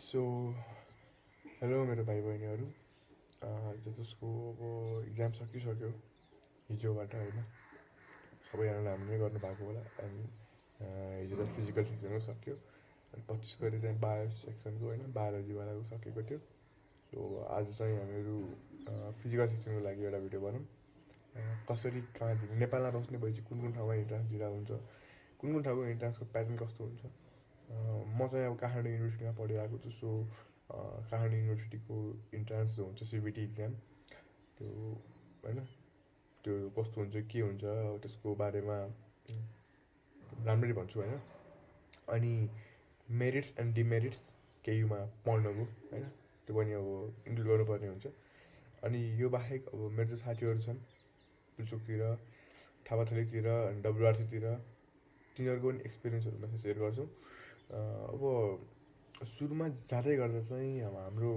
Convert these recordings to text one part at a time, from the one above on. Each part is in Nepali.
सो हेलो मेरो भाइ बहिनीहरू जसको अब इक्जाम सकिसक्यो हिजोबाट होइन सबैजनाले हामीले गर्नुभएको होला अनि हिजो चाहिँ फिजिकल सेक्सनको सक्यो अनि 25 गरी चाहिँ बायो सेक्सनको होइन बायोलोजीवालाको सकेको थियो। सो आज चाहिँ हामीहरू फिजिकल सेक्सनको लागि एउटा भिडियो बनाऊँ। कसरी कहाँदेखि नेपालमा बस्ने भएपछि कुन कुन ठाउँमा इन्ट्रान्स दिँदा हुन्छ, कुन कुन ठाउँको इन्ट्रान्सको प्याटर्न कस्तो हुन्छ। म चाहिँ अब काठमाडौँ युनिभर्सिटीमा पढिरहेको छु। सो काठमाडौँ युनिभर्सिटीको इन्ट्रान्स जो हुन्छ सिबिटी इक्जाम त्यो होइन त्यो कस्तो हुन्छ के हुन्छ त्यसको बारेमा राम्ररी भन्छु होइन। अनि मेरिट्स एन्ड डिमेरिट्स केयुमा पढ्नको होइन त्यो पनि अब इन्क्लुड गर्नुपर्ने हुन्छ। अनि यो बाहेक अब मेरो जो साथीहरू छन् पुल्चोकतिर, थापाथलीतिर अनि डब्लुआरसीतिर तिनीहरूको पनि एक्सपिरियन्सहरू म सेयर गर्छु। अब सुरुमा जाँदै गर्दा चाहिँ अब हाम्रो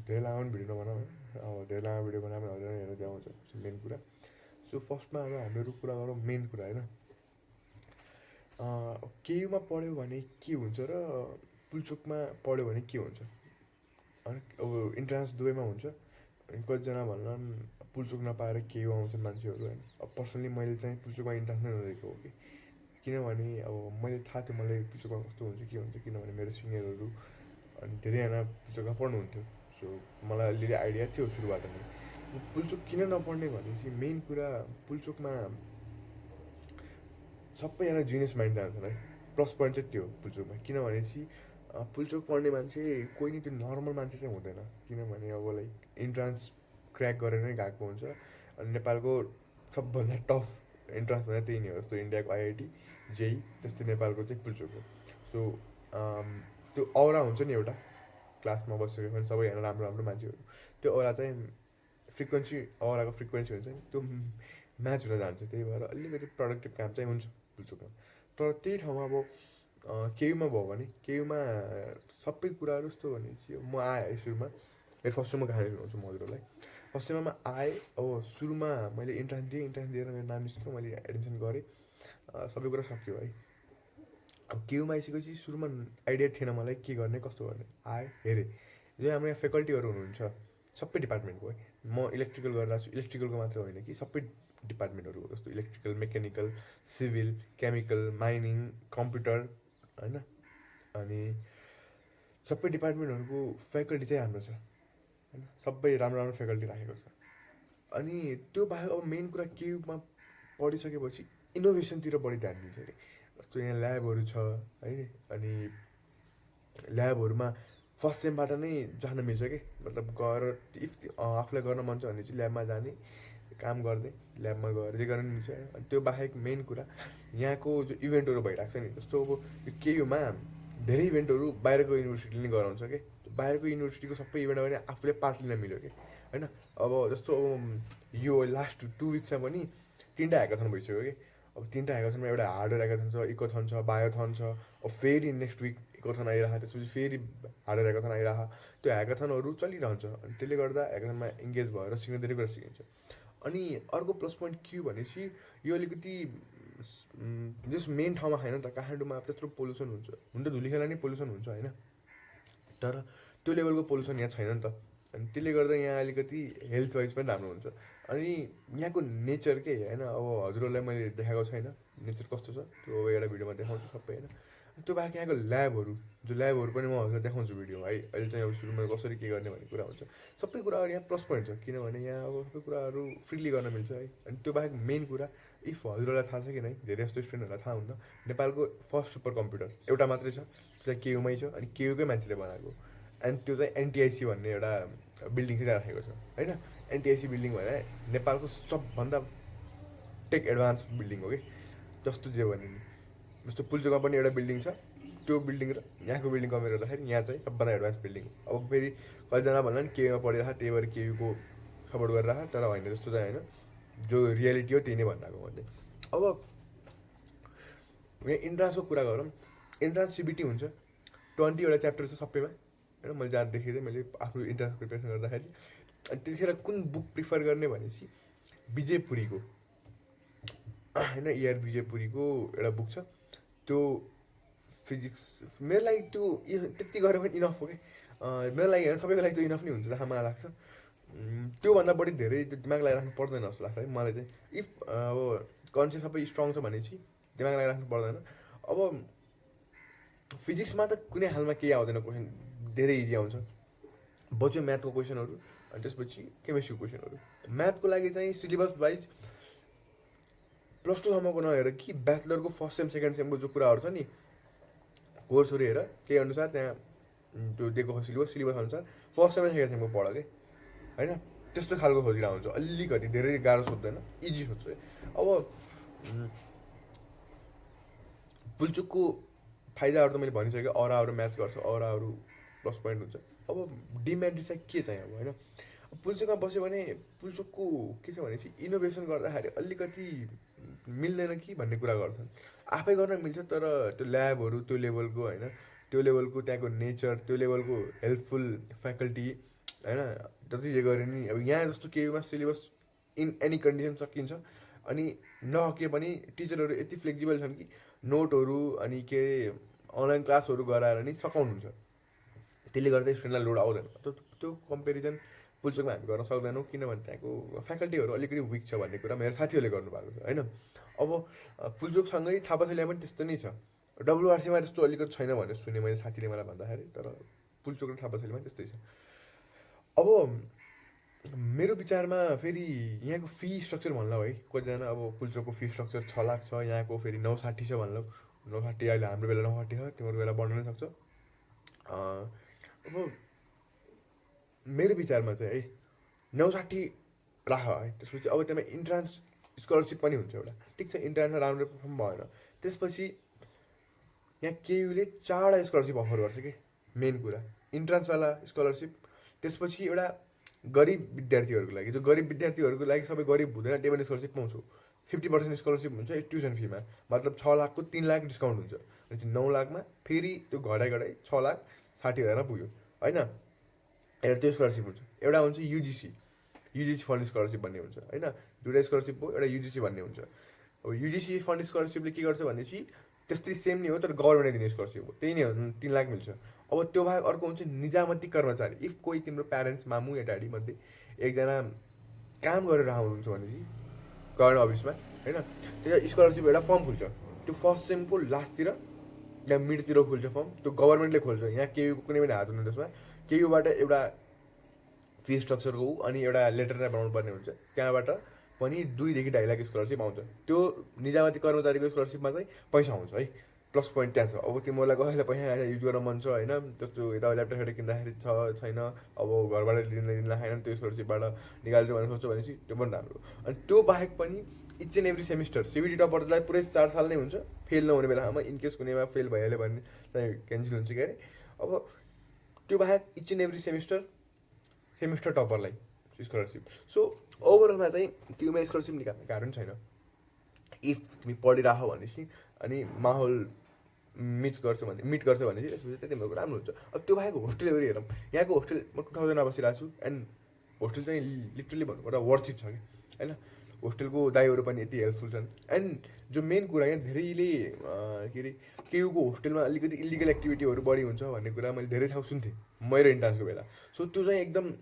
धेरै लामो पनि भिडियो नबनाऊ होइन। अब धेरै लामो भिडियो बनायो भने हजुर हेर्नु देखाउँछ मेन कुरा। सो फर्स्टमा अब हामीहरू कुरा गरौँ मेन कुरा होइन। केयुमा पढ्यो भने के हुन्छ र पुल्चोकमा पढ्यो भने के हुन्छ होइन। अब इन्ट्रान्स दुवैमा हुन्छ। अनि कतिजना भन्लान् पुल्चोक नपाएर केयु आउँछन् मान्छेहरू होइन। अब पर्सनली मैले चाहिँ पुल्चोकमा इन्ट्रान्स नै नदिएको हो कि किनभने अब मैले थाहा थियो मलाई पुल्चोकमा कस्तो हुन्छ के हुन्छ, किनभने मेरो सिनियरहरू अनि धेरैजना पुल्चोकमा पढ्नुहुन्थ्यो। सो मलाई अलिअलि आइडिया थियो सुरुबाट नै। पुल्चोक किन नपढ्ने भनेपछि मेन कुरा पुल्चोकमा सबैजना जिनियस माइन्ड जान्छन् है। प्लस पोइन्ट चाहिँ त्यो हो पुल्चोकमा किनभनेपछि पुल्चोक पढ्ने मान्छे कोही नि त्यो नर्मल मान्छे चाहिँ हुँदैन। किनभने अब लाइक इन्ट्रान्स क्र्याक गरेर नै गएको हुन्छ। अनि नेपालको सबभन्दा टफ इन्ट्रान्स भन्दा त्यही नै हो। जस्तो इन्डियाको आइआइटी जेई त्यस्तै नेपालको चाहिँ पुल्चोक हो। सो त्यो औरा हुन्छ नि एउटा क्लासमा बसेको भने सबैजना राम्रो राम्रो मान्छेहरू त्यो औरा चाहिँ फ्रिक्वेन्सी औराको फ्रिक्वेन्सी हुन्छ नि त्यो म्याच हुन जान्छ। त्यही भएर अलिकति प्रोडक्टिभ काम चाहिँ हुन्छ पुल्चोकमा। तर त्यही ठाउँमा अब केयुमा भयो भने केयुमा सबै कुराहरू यस्तो भनेपछि म आएँ सुरुमा मेरो फर्स्ट टाइममा कहानी सुनाउँछु म हजुरहरूलाई। फर्स्ट टाइममा आएँ अब सुरुमा मैले इन्ट्रान्स दिएर मेरो नाम निस्क्यो, मैले एडमिसन गरेँ, सबै कुरा सक्यो है। अब केयुमा आइसकेपछि सुरुमा आइडिया थिएन मलाई के गर्ने कस्तो गर्ने। आएँ हेरेँ जो हाम्रो यहाँ फ्याकल्टीहरू हुनुहुन्छ सबै डिपार्टमेन्टको है। म इलेक्ट्रिकल गरिरहेको छु, इलेक्ट्रिकलको मात्र होइन कि सबै डिपार्टमेन्टहरू जस्तो electrical, mechanical, civil, chemical, mining, computer होइन। अनि सबै डिपार्टमेन्टहरूको फ्याकल्टी चाहिँ हाम्रो छ होइन। सबै राम्रो राम्रो फ्याकल्टी राखेको छ। अनि त्यो बाहेक अब मेन कुरा केयुमा पढिसकेपछि इनोभेसनतिर बढी ध्यान दिन्छ अरे। जस्तो यहाँ ल्याबहरू छ है। अनि ल्याबहरूमा फर्स्ट सेमबाट नै जान मिल्छ कि मतलब गएर इफ आफूलाई गर्न मन छ भने चाहिँ ल्याबमा जाने काम गर्दै ल्याबमा गएर जे गर्न मिल्छ। अनि त्यो बाहेक मेन कुरा यहाँको जो इभेन्टहरू भइरहेको छ नि जस्तो अब यो केयुमा धेरै इभेन्टहरू बाहिरको युनिभर्सिटीले नै गराउँछ कि बाहिरको युनिभर्सिटीको सबै इभेन्टमा पनि आफूले पार्ट लिन मिल्यो कि होइन। अब जस्तो अब यो लास्ट 2 विक्समा पनि 3टा ह्याकाथन भइसक्यो कि। अब 3टा ह्याकाथनमा एउटा हार्डवेयर ह्याकाथन छ, इकोथन छ, बायोथन छ। अब फेरि नेक्स्ट विक इकोथन आइरहेको त्यसपछि फेरि हार्डवेयर ह्याकाथन आइरहेको त्यो ह्याकाथनहरू चलिरहन्छ। अनि त्यसले गर्दा ह्याकाथनमा इङ्गेज भएर सिक्न धेरै कुरा सिकिन्छ। अनि अर्को प्लस पोइन्ट के हो भनेपछि यो अलिकति जस मेन ठाउँमा छैन त काठमाडौँमा त्यत्रो पोल्युसन हुन्छ हुन त धुलीखेला नै पोल्युसन हुन्छ होइन। तर त्यो लेभलको पोल्युसन यहाँ छैन नि त। अनि त्यसले गर्दा यहाँ अलिकति हेल्थ वाइज पनि राम्रो हुन्छ। अनि यहाँको नेचर के होइन अब हजुरहरूलाई मैले देखाएको छैन नेचर कस्तो छ त्यो अब एउटा भिडियोमा देखाउँछु सबै होइन। त्यो बाहेक यहाँको ल्याबहरू पनि म हजुर देखाउँछु भिडियोमा है। अहिले चाहिँ अब सुरुमा कसरी के गर्ने भन्ने कुरा हुन्छ। सबै कुराहरू यहाँ प्लस पोइन्ट छ किनभने यहाँ अब सबै कुराहरू फ्रिली गर्न मिल्छ है। अनि त्यो बाहेक मेन कुरा इफ हजुरहरूलाई थाहा छ कि नै धेरै जस्तो स्टुडेन्टहरूलाई थाहा हुन्न नेपालको फर्स्ट सुपर कम्प्युटर एउटा मात्रै छ त्यो चाहिँ केयुमै छ अनि केयुकै मान्छेले बनाएको। अनि त्यो चाहिँ एनटिआइसी भन्ने एउटा बिल्डिङ चाहिँ राखेको छ होइन। एनटिआइसी बिल्डिङ भने नेपालको सबभन्दा टेक एडभान्स बिल्डिङ हो कि जस्तो जे भने नि। जस्तो पुल्चोकमा पनि एउटा बिल्डिङ छ त्यो बिल्डिङ र यहाँको बिल्डिङ कम्पेयर गर्दाखेरि यहाँ चाहिँ सबभन्दा एडभान्स बिल्डिङ हो। अब फेरि कतिजना भन्ला नि केयुमा पढिरहेको त्यही भएर केयुको सपोर्ट गरिरहेको तर होइन जस्तो चाहिँ होइन। जो रियालिटी हो त्यही नै भनिरहेको मैले। अब यहाँ इन्ट्रान्सको कुरा गरौँ। इन्ट्रान्स सिबिटी हुन्छ 20वटा च्याप्टर छ सबैमा होइन। मैले जहाँ देखेँ मैले आफ्नो इन्ट्रान्स प्रिपेरेसन गर्दाखेरि अनि त्यतिखेर कुन बुक प्रिफर गर्ने भनेपछि विजयपुरीको होइन विजयपुरीको एउटा बुक छ त्यो फिजिक्स मेरो लागि त्यो त्यति गरेर पनि इनफ हो कि मेरो लागि होइन सबैको लागि त्यो इनफ नै हुन्छ जस्तो मलाई लाग्छ त्योभन्दा बढी धेरै त्यो दिमाग लगाइराख्नु पर्दैन जस्तो लाग्छ है मलाई चाहिँ इफ अब कन्सेप्ट सबै स्ट्रङ छ भनेपछि दिमाग लगाइराख्नु पर्दैन अब फिजिक्समा त कुनै हालमा केही आउँदैन क्वेसन धेरै इजी आउँछ बच्यो म्याथको क्वेसनहरू अनि त्यसपछि केमिस्ट्रीको क्वेसनहरू म्याथको लागि चाहिँ सिलेबस वाइज प्लस टूसम्मको नहेर कि ब्याचलरको फर्स्ट सेम सेकेन्ड सेमको जो कुराहरू छ नि कोर्सहरू हेर त्यही अनुसार त्यहाँ त्यो दिएको सिलेबस अनुसार फर्स्ट सेम र सेकेन्ड सेमको पढ कि होइन त्यस्तो खालको खोजिरहेको हुन्छ अलिकति धेरै गाह्रो सोध्दैन इजी सोध्छु है अब पुल्चोकको फाइदाहरू त मैले भनिसकेँ अराहरू म्याच गर्छ अराहरू प्लस पोइन्ट हुन्छ अब डिमेरिट चाहिँ के चाहिँ अब होइन पुल्चोकमा बस्यो भने पुल्चोकको के छ भनेपछि इनोभेसन गर्दाखेरि अलिकति मिल्दैन कि भन्ने कुरा गर्छन् आफै गर्न मिल्छ तर त्यो ल्याबहरू त्यो लेभलको होइन त्यो लेभलको त्यहाँको नेचर त्यो लेभलको हेल्पफुल फ्याकल्टी होइन जति जे गरे नि अब यहाँ जस्तो केहीमा सिलेबस इन एनी कन्डिसन सकिन्छ अनि नसके पनि टिचरहरू यति फ्लेक्सिबल छन् कि नोटहरू अनि के अनलाइन क्लासहरू गराएर नि सकाउनुहुन्छ त्यसले गर्दा स्टुडेन्टलाई लोड आउँदैन त्यो कम्पेरिजन पुल्चोकमा हामी गर्न सक्दैनौँ किनभने त्यहाँको फ्याकल्टीहरू अलिकति विक छ भन्ने कुरा मेरो साथीहरूले गर्नुभएको छ होइन अब पुल्चोकसँगै थापाथलीमा पनि त्यस्तो नै छ डब्लुआरसीमा त्यस्तो अलिकति छैन भनेर सुने मैले साथीले मलाई भन्दाखेरि तर पुल्चोक र थापाथलीमा त्यस्तै छ अब मेरो विचारमा फेरि यहाँको फी स्ट्रक्चर भन्ला है कतिजना अब पुल्चोकको फी स्ट्रक्चर 6 लाख छ यहाँको फेरि 960 छ भन्ला 960 अहिले हाम्रो बेला 960 छ तिम्रो बेला बढ्न नै सक्छ अब मेरो विचारमा चाहिँ है 960 राख है त्यसपछि अब त्यसमा इन्ट्रान्स स्कलरसिप पनि हुन्छ एउटा ठिक छ इन्ट्रान्समा राम्रो पर्फर्म भएन त्यसपछि यहाँ केयुले 4वटा स्कलरसिप अफर गर्छ कि मेन कुरा इन्ट्रान्सवाला स्कलरसिप त्यसपछि एउटा गरिब विद्यार्थीहरूको लागि जो गरिब विद्यार्थीहरूको लागि सबै गरिब हुँदैन त्यही पनि स्कलरसिप पाउँछु 50% स्कलरसिप हुन्छ ट्युसन फीमा मतलब 6 लाखको 3 लाख डिस्काउन्ट हुन्छ अनि 9 लाखमा फेरि त्यो घटाइ 6,60,000मा पुग्यो होइन एउटा त्यो स्कलरसिप हुन्छ एउटा हुन्छ युजिसी फन्ड स्कलरसिप भन्ने हुन्छ होइन दुईवटा स्कलरसिप हो एउटा युजिसी भन्ने हुन्छ अब युजिसी फन्ड स्कलरसिपले के गर्छ भनेपछि त्यस्तै सेम नै हो तर गभर्मेन्टले दिने स्कलरसिप हो त्यही नै हो 3 लाख मिल्छ अब त्यो बाहेक अर्को हुन्छ निजामती कर्मचारी इफ कोही तिम्रो प्यारेन्ट्स मामु या ड्याडी मध्ये एकजना काम गरेर आउनुहुन्छ भनेपछि गभर्मेन्ट अफिसमा होइन त्यो स्कलरसिप एउटा फर्म खुल्छ त्यो फर्स्ट सेमको लास्टतिर या मिडतिर खुल्छ फर्म त्यो गभर्मेन्टले खोल्छ यहाँ केयुको कुनै पनि हात हुँदैन त्यसमा केयुबाट एउटा फी स्ट्रक्चरको अनि एउटा लेटर नै बनाउनु पर्ने हुन्छ त्यहाँबाट पनि 2 देखि 2.5 लाख स्कलरसिप आउँछ त्यो निजामती कर्मचारीको स्कलरसिपमा चाहिँ पैसा आउँछ है प्लस पोइन्ट त्यहाँ छ अब तिमीलाई कसैलाई पैसा युज गर्न मन छ होइन त्यस्तो यता ल्यापटप किन्दाखेरि छ छैन अब घरबाट लिन खाएन त्यो स्कलरसिपबाट निकाल्छु भनेर सोच्छु भनेपछि त्यो पनि राम्रो अनि त्यो बाहेक पनि इच एन्ड एभ्री सेमिस्टर सिबिटी टपरलाई पुरै 4 साल नै हुन्छ फेल नहुने बेलामा इनकेस कुनैमा फेल भइहाल्यो भने चाहिँ क्यान्सल हुन्छ के अरे अब त्यो बाहेक इच एन्ड एभ्री सेमिस्टर टपरलाई स्कलरसिप सो ओभरअलमा चाहिँ क्युमा स्कलरसिप निकाल्ने कारण छैन इफ तिमी पढिराख भनेपछि अनि माहौल मिट गर्छ भने चाहिँ त्यसपछि चाहिँ तिम्रो राम्रो हुन्छ अब त्यो बाहेक होस्टेलहरू हेरौँ यहाँको होस्टेल म 2000मा बसिरहेको छु एन्ड होस्टेल चाहिँ लिटरली भन्नुपर्दा वर्थ इट छ कि होइन होस्टेलको दाइहरू पनि यति हेल्पफुल छन् एन्ड जो मेन कुरा यहाँ धेरैले के अरे केयुको होस्टेलमा अलिकति इलिगल एक्टिभिटीहरू बढी हुन्छ भन्ने कुरा मैले धेरै ठाउँ सुन्थेँ मेरो इन्ट्रान्सको बेला सो त्यो चाहिँ एकदम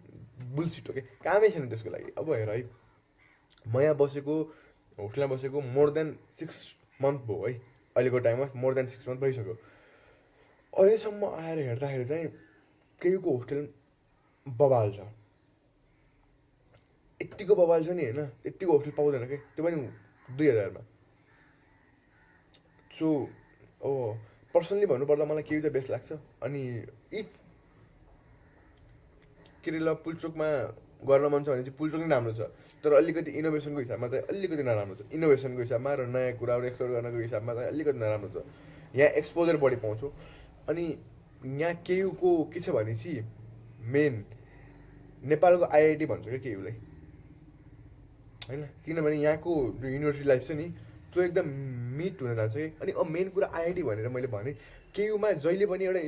बुलसिट हो कि कामै छैन त्यसको लागि अब हेर है म यहाँ बसेको होस्टेलमा बसेको मोर देन 6 मन्थ भयो है अहिलेको टाइममा मोर देन 6 मन्थ भइसक्यो अहिलेसम्म आएर हेर्दाखेरि चाहिँ केयुको होस्टेल बबाल छ यत्तिको बबाल छ नि होइन यत्तिको होस्टेल पाउँदैन कि त्यो पनि 2000मा सो पर्सनली भन्नुपर्दा मलाई केही त बेस्ट लाग्छ अनि इफ के अरे ल पुल्चोकमा गर्न मन छ भने चाहिँ पुल्चोक नै राम्रो छ तर अलिकति इनोभेसनको हिसाबमा चाहिँ अलिकति नराम्रो छ इनोभेसनको हिसाबमा र नयाँ कुराहरू एक्सप्लोर गर्नको हिसाबमा चाहिँ अलिकति नराम्रो छ यहाँ एक्सपोजर बढी पाउँछौ अनि यहाँ केयुको के छ भनेपछि मेन नेपालको आइआइटी भन्छ क्या केयुलाई होइन किनभने यहाँको जो युनिभर्सिटी लाइफ छ नि त्यो एकदम मिट हुन जान्छ कि अनि अब मेन कुरा आइआइटी भनेर मैले भने केयुमा जहिले पनि एउटा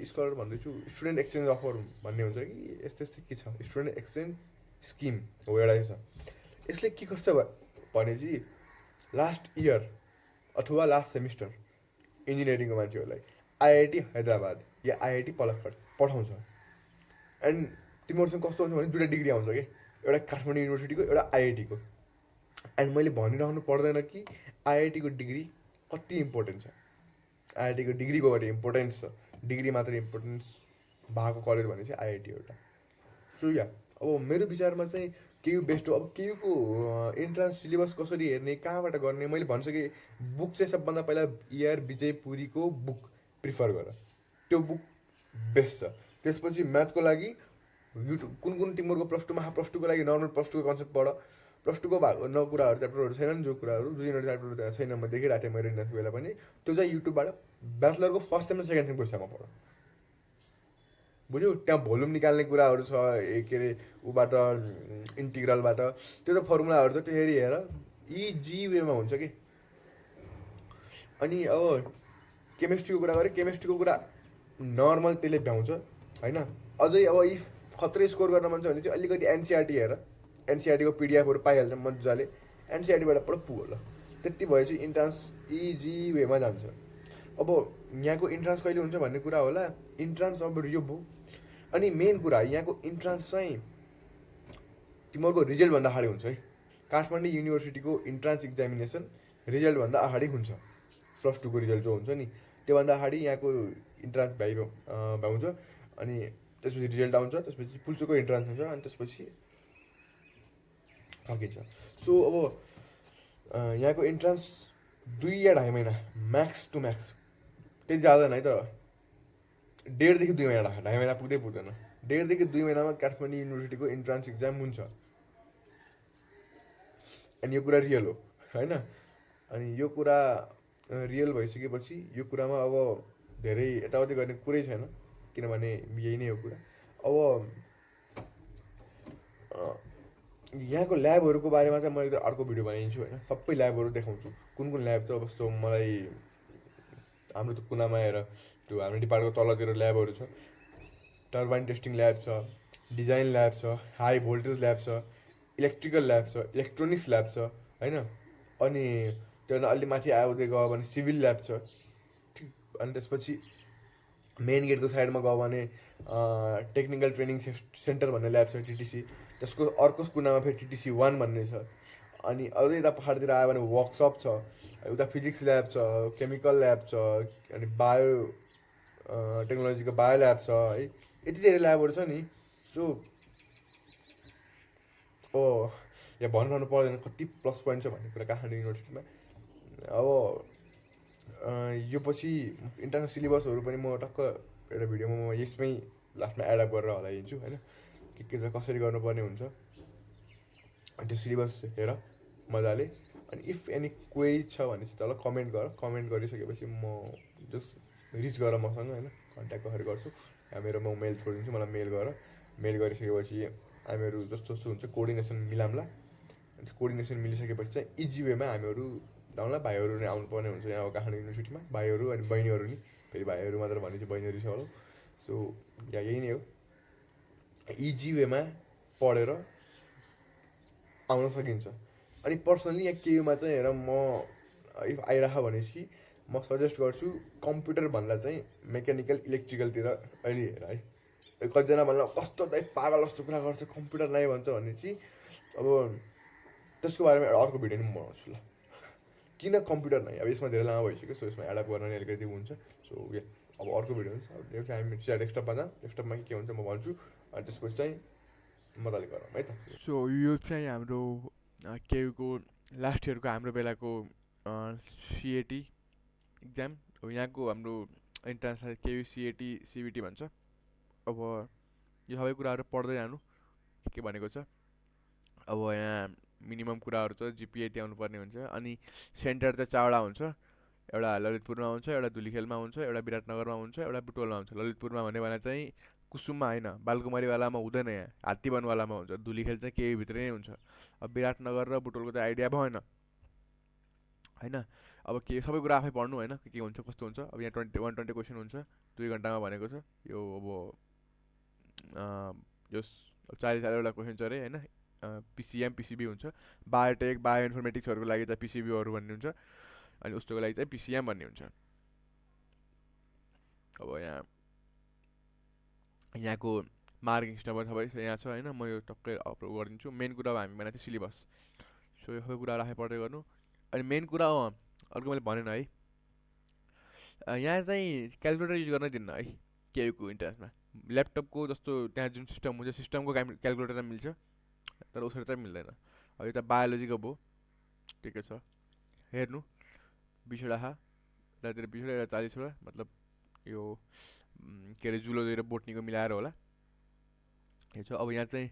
स्कलर भन्दैछु स्टुडेन्ट एक्सचेन्ज अफर भन्ने हुन्छ कि यस्तो के छ स्टुडेन्ट एक्सचेन्ज स्किम हो एउटा छ यसले के गर्छ भनेपछि लास्ट इयर अथवा लास्ट सेमिस्टर इन्जिनियरिङको मान्छेहरूलाई आइआइटी हैदराबाद या आइआइटी पलक्कड पठाउँछ। एन्ड तिमीहरूसँग कस्तो हुन्छ भने दुइटा डिग्री आउँछ कि, एउटा काठमाडौँ युनिभर्सिटीको एउटा आइआइटीको। एन्ड मैले भनिरहनु पर्दैन कि आइआइटीको डिग्री कति इम्पोर्टेन्ट छ, आइआइटीको डिग्रीको कति इम्पोर्टेन्स छ, डिग्री मात्र इम्पोर्टेन्स भएको कलेज भने चाहिँ आइआइटी एउटा। सो या अब मेरो विचारमा चाहिँ केयु बेस्ट हो। अब केयुको इन्ट्रान्स सिलेबस कसरी हेर्ने, कहाँबाट गर्ने, मैले भनिसकेँ बुक चाहिँ सबभन्दा पहिला ER विजय पुरीको बुक प्रिफर गर, त्यो बुक बेस्ट छ। त्यसपछि म्याथको लागि युट्युब कुन तिमीहरूको प्लस टूको लागि नर्मल प्लस टूको कन्सेप्ट पढ, प्लस टूको भएको न कुराहरू च्याप्टरहरू छैनन्, जो कुराहरू दुई तिनवटा च्याप्टरहरू त्यहाँ छैन, म देखिरहेको थिएँ मेरो इन्ट्रान्सको बेला पनि, त्यो चाहिँ युट्युबबाट ब्याचलरको फर्स्ट सेम र सेकेन्ड सेमको हिसाबमा पढ, बुझ्यौ। त्यहाँ भोल्युम निकाल्ने कुराहरू छ, के अरे ऊबाट इन्टिग्रलबाट, त्यो त फर्मुलाहरू छ, त्यो हेर इजी वेमा हुन्छ कि। अनि अब केमिस्ट्रीको कुरा गरेँ, केमिस्ट्रीको कुरा नर्मल त्यसले भ्याउँछ होइन। अझै अब इफ खत्रै स्कोर गर्न मन छ भने चाहिँ अलिकति एनसिआरटी हेर, एनसिआरटीको पिडिएफहरू पाइहाल्छ मजाले, एनसिआरटीबाट पढ पुग्यो ल, त्यति भएपछि इन्ट्रान्स इजी वेमा जान्छ। अब यहाँको इन्ट्रान्स कहिले हुन्छ भन्ने कुरा होला, इन्ट्रान्स अब यो भयो। अनि मेन कुरा यहाँको इन्ट्रान्स चाहिँ तिमीहरूको रिजल्टभन्दा अगाडि हुन्छ है। काठमाडौँ युनिभर्सिटीको इन्ट्रान्स इक्जामिनेसन रिजल्टभन्दा अगाडि हुन्छ, प्लस टूको रिजल्ट जो हुन्छ नि त्योभन्दा अगाडि यहाँको इन्ट्रान्स भ्याउँछ। अनि त्यसपछि रिजल्ट आउँछ, त्यसपछि पुल्चोको इन्ट्रान्स हुन्छ, अनि त्यसपछि सकिन्छ। सो अब यहाँको इन्ट्रान्स 2 या 2.5 महिना म्याक्स टु म्याक्स, त्यति ज्यादा नै, तर 1.5 देखि 2 महिना, 2.5 महिना पुग्दै पुग्दैन, 1.5 देखि 2 महिनामा काठमाडौँ युनिभर्सिटीको इन्ट्रान्स इक्जाम हुन्छ। अनि यो कुरा रियल हो होइन। अनि यो कुरा रियल भइसकेपछि यो कुरामा अब धेरै यताउति गर्ने कुरै छैन, किनभने यही नै हो कुरा। अब यहाँको ल्याबहरूको बारेमा चाहिँ मैले अर्को भिडियो बनाइदिन्छु होइन, सबै ल्याबहरू देखाउँछु, कुन ल्याब छ। अब जस्तो मलाई हाम्रो त्यो कुनामा हेर, त्यो हाम्रो डिपार्टमेन्टको तलतिर ल्याबहरू छ, टर्बाइन टेस्टिङ ल्याब छ, डिजाइन ल्याब छ, हाई भोल्टेज ल्याब छ, इलेक्ट्रिकल ल्याब छ, इलेक्ट्रोनिक्स ल्याब छ होइन। अनि त्योभन्दा अलि माथि आउँदै गयो भने सिभिल ल्याब छ। अनि त्यसपछि मेन गेटको साइडमा गयो भने टेक्निकल ट्रेनिङ सेन्टर भन्ने ल्याब छ, टिटिसी। त्यसको अर्को कुनामा फेरि टिटिसी 1 भन्ने छ। अनि अझै यता पहाडतिर आयो भने वर्कसप छ, उता फिजिक्स ल्याब छ, केमिकल ल्याब छ, अनि बायो टेक्नोलोजीको बायो ल्याब छ है। यति धेरै ल्याबहरू छ नि। सो यहाँ भनिरहनु पर्दैन कति प्लस पोइन्ट छ भन्ने कुरा काठमाडौँ युनिभर्सिटीमा। अब यो पछि इन्टरनल सिलेबसहरू पनि म टक्क एउटा भिडियोमा म यसमै लास्टमा एडअप गरेर हराइदिन्छु होइन, के छ कसरी गर्नुपर्ने हुन्छ। अनि त्यो सिलेबस हेर मजाले। अनि इफ एनी क्वेरी छ भने चाहिँ तल कमेन्ट गर, कमेन्ट गरिसकेपछि म जस्ट रिच गर मसँग होइन, कन्ट्याक्ट कसरी गर्छु, या मेरो म मेल छोडिदिन्छु, मलाई मेल गर। मेल गरिसकेपछि हामीहरू जस्तो जस्तो हुन्छ कोअर्डिनेसन मिलाउँला। अनि कोअर्डिनेसन मिलिसकेपछि चाहिँ इजी वेमा हामीहरू आउँला। भाइहरू नै आउनुपर्ने हुन्छ यहाँ काठमाडौँ युनिभर्सिटीमा, भाइहरू अनि बहिनीहरू नि, फेरि भाइहरू मात्र भने चाहिँ बहिनीहरू छ होला। सो यहाँ यही नै हो, इजी वेमा पढेर आउन सकिन्छ। अनि पर्सनली यहाँ केयुमा चाहिँ हेर, म इफ आइरह भनेपछि म सजेस्ट गर्छु कम्प्युटर भन्दा चाहिँ मेकानिकल इलेक्ट्रिकलतिर अहिले हेर है। कतिजना भन्दा कस्तो दाइ पागल जस्तो कुरा गर्छ कम्प्युटर नै भन्छ भने चाहिँ अब त्यसको बारेमा एउटा अर्को भिडियो पनि बनाउँछु ल, किन कम्प्युटर नै। अब यसमा धेरै लामो भइसक्यो, सो यसमा एडअप गर्न नि अलिकति हुन्छ। सो अब अर्को भिडियो हुन्छ, अब हामी डेस्कटपमा जाऊँ, डेस्कटपमा के हुन्छ म भन्छु, अनि त्यसपछि चाहिँ मजाले गरौँ है त। सो यो चाहिँ हाम्रो केयुको लास्ट इयरको हाम्रो बेलाको सिएटी इक्जाम हो। यहाँको हाम्रो इन्ट्रान्स केयु सिएटी सिबिटी भन्छ। अब यो सबै कुराहरू पढ्दै जानु के भनेको छ। अब यहाँ मिनिमम कुराहरू छ, जिपिएटी आउनुपर्ने हुन्छ। अनि सेन्टर चाहिँ 4वटा हुन्छ, एउटा ललितपुरमा हुन्छ, एउटा धुलीखेलमा हुन्छ, एउटा विराटनगरमा हुन्छ, एउटा बुटवलमा हुन्छ। ललितपुरमा भन्ने बेला चाहिँ कुसुममा होइन, बालकुमारीवालामा हुँदैन, यहाँ हात्तीवनवालामा हुन्छ। धुलीखेल चाहिँ केहीभित्रै नै हुन्छ। अब विराटनगर र बुटवलको चाहिँ आइडिया भएन होइन। अब के सबै कुरा आफै पढ्नु होइन, के हुन्छ कस्तो हुन्छ। अब यहाँ 120 क्वेसन हुन्छ 2 घन्टामा भनेको छ। यो अब यो 40-40वटा क्वेसन छ अरे होइन। पिसिएम पिसिबी हुन्छ, बायोटेक बायो इन्फर्मेटिक्सहरूको लागि चाहिँ पिसिबीहरू भन्ने हुन्छ, अनि उसको लागि चाहिँ पिसिएम भन्ने हुन्छ। अब यहाँको मार्किङ सिस्टम सबै यहाँ छ होइन, म यो टक्कै अपलोड गरिदिन्छु। मेन कुरा अब हामी बनाएको थियो सिलेबस, सो यो सबै कुरा राखेर पढ्दै गर्नु। अनि मेन कुरा अर्को मैले भनेन है, यहाँ चाहिँ क्यालकुलेटर युज गर्न दिन्न है केयुको इन्ट्रान्समा। ल्यापटपको जस्तो त्यहाँ जुन सिस्टम हुन्छ सिस्टमको क्यालकुलेटर मिल्छ, तर उसरी चाहिँ मिल्दैन। अब यो त बायोलोजीको भयो, ठिकै छ, हेर्नु 20वटा खा, यतातिर 20वटा, यता 40वटा, मतलब यो के अरे जुलोजी र बोटनीको मिलाएर होला। यो छ। अब यहाँ चाहिँ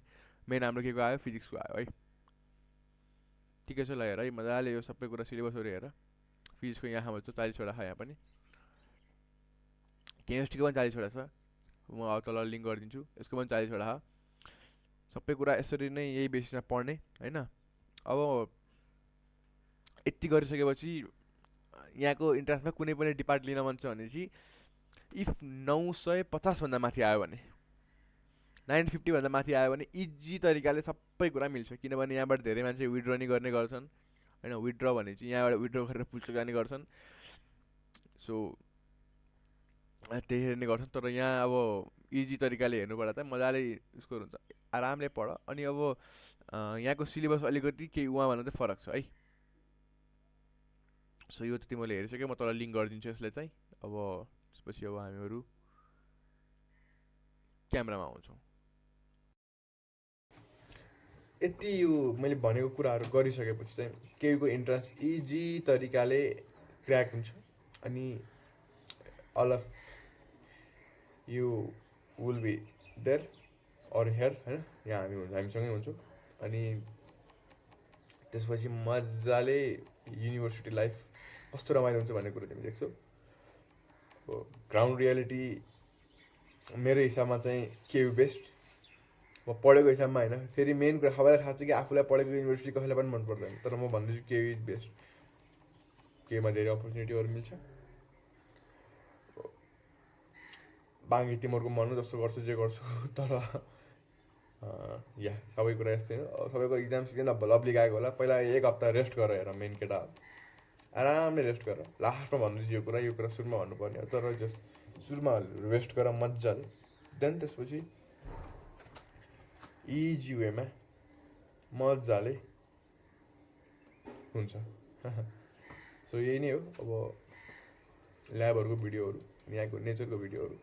मेन हाम्रो के को आयो, फिजिक्सको आयो है, ठिकै छ। ल हेर है, मजाले यो सबै कुरा सिलेबसहरू हेर। फिजिक्सको यहाँ भन्छ 40वटा छ, यहाँ पनि केमिस्ट्रीको पनि 40वटा छ, म अब तल लिङ्क गरिदिन्छु। यसको पनि 40वटा छ। सबै कुरा यसरी नै यही बेसिसमा पढ्ने होइन। अब यति गरिसकेपछि यहाँको इन्ट्रान्समा कुनै पनि डिपार्ट लिन मन छ भनेपछि इफ 950 भन्दा माथि आयो भने, 950 भन्दा माथि आयो भने इजी तरिकाले सबै कुरा मिल्छ। किनभने यहाँबाट धेरै मान्छे विथड्र नि गर्ने गर्छन् होइन। विथड्र भने चाहिँ यहाँबाट विथड्र गरेर पुल्चोक जाने गर्छन्, सो त्यही हेर्ने गर्छन्। तर यहाँ अब इजी तरिकाले हेर्नुपर्दा त मजाले उसको हुन्छ, आरामले पढ। अनि अब यहाँको सिलेबस अलिकति केही उहाँभन्दा चाहिँ फरक छ है। सो यो त्यति मैले हेरिसकेँ, म तल लिङ्क गरिदिन्छु यसलाई चाहिँ। अब त्यसपछि अब हामीहरू क्यामेरामा आउँछौँ। यति यो मैले भनेको कुराहरू गरिसकेपछि चाहिँ केयुको इन्ट्रान्स इजी तरिकाले क्र्याक हुन्छ। अनि all of you will be there or here होइन, यहाँ हामीसँगै हुन्छौँ। अनि त्यसपछि मजाले युनिभर्सिटी लाइफ कस्तो रमाइलो हुन्छ भन्ने कुरो तिमी देख्छौ। ग्राउन्ड रियालिटी मेरो हिसाबमा चाहिँ केयु बेस्ट, म पढेको हिसाबमा होइन। फेरि मेन कुरा सबैलाई थाहा छ कि आफूलाई पढेको युनिभर्सिटी कसैलाई पनि मन पर्दैन, तर म भन्दैछु केयु इज बेस्ट। केयुमा धेरै अपर्च्युनिटीहरू मिल्छ। बाँकी तिमीहरूको मन जस्तो गर्छु जे गर्छु, तर या सबै कुरा यस्तै हो। सबैको इक्जाम सिक्जाम लभली गएको होला। पहिला 1 हप्ता रेस्ट गर, हेर मेन केटा आरामले रेस्ट गर। लास्टमा भन्दैछु यो कुरा सुरुमा भन्नुपर्ने हो, तर जस सुरुमा रेस्ट गर मजाले, देन त्यसपछि इजी वेमा मजाले हुन्छ। सो यही नै हो। अब ल्याबहरूको भिडियोहरू, यहाँको नेचरको भिडियोहरू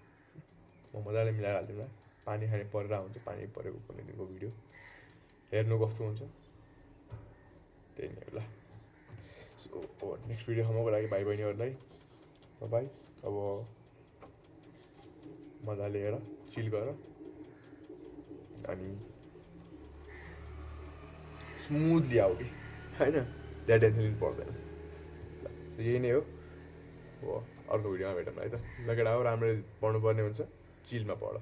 म मजाले मिलाएर हालिदिउँला। पानी खाने परेर हुन्छ, पानी परेको कुनै दिनको भिडियो हेर्नु कस्तो हुन्छ, त्यही नै हो। ल सो अब नेक्स्ट भिडियोसम्मको लागि भाइ बहिनीहरूलाई बाई। अब मजाले हेर, चिल गर, अनि स्मुथली आऊ कि होइन, त्यहाँ टेन्सन लिनु पर्दैन। ल यही नै हो। अब अर्को भिडियोमा भेटौँ है त। ल केटा हो, राम्ररी पढ्नुपर्ने हुन्छ, चिलमा पढ।